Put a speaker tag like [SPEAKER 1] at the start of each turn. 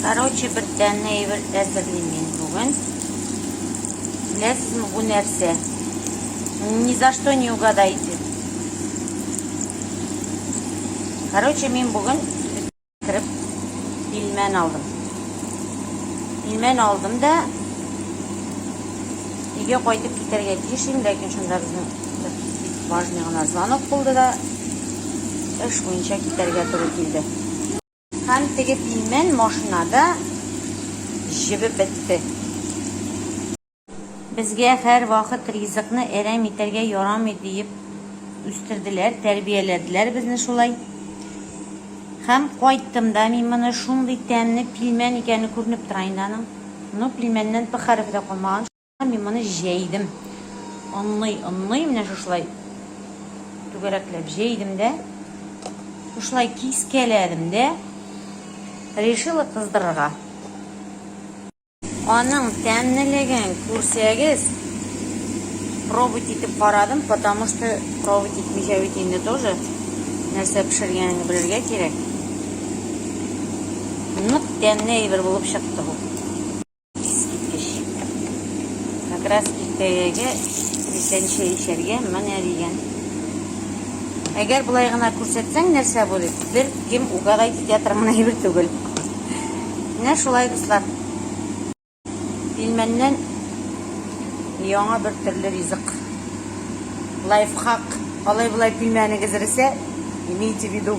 [SPEAKER 1] Короче, bir tane әзірлеймін бүгін. Білесіз bu нәрсе? Ни за что не угадайте. Короче, мен бүгін кіріп пельмен алдым. Пельмен алдым да үйге қайтып кетерге тиішім, ләкин шында біздің важный ғана звонок болды да іш бойынша кетерге туры келді. Һәм теге пельмен машинада жібіп бітті. Bizge her vakit rızıkны әрәм итәргә ярамый дип үстерделәр, тәрбияләделәр безне шулай. Һәм кайттым да мин моны шундый тәмле пельмен икәнен күренеп тора инде аның. Ну пельменнән бер хәреф тә калмаган. Мин моны җәйдем. Онлый менә шулай. Түгәрәкләп җәйдем дә. Шулай кискәләдем дә. Решила кыздырырга. Аның тәмлелеген күрсәгез, пробовать итеп карадым, потому что пробовать итмичә бит инде тоже нәрсә пешергәнне белергә кирәк. Нык тәмле әйбер булып чыкты бу. Искиткеч. Как раз иртәгәгә исәнчә ишәргә менә дигән. Әгәр булай гына күрсәтсәң нәрсә булыр? Бер кем угадать итә торган әйбер түгел. Менә шулай дуслар. Пельменнән яңа бер төрле ризык. Лайфхак. Алай-булай пельменегез рәсә, имейте в виду.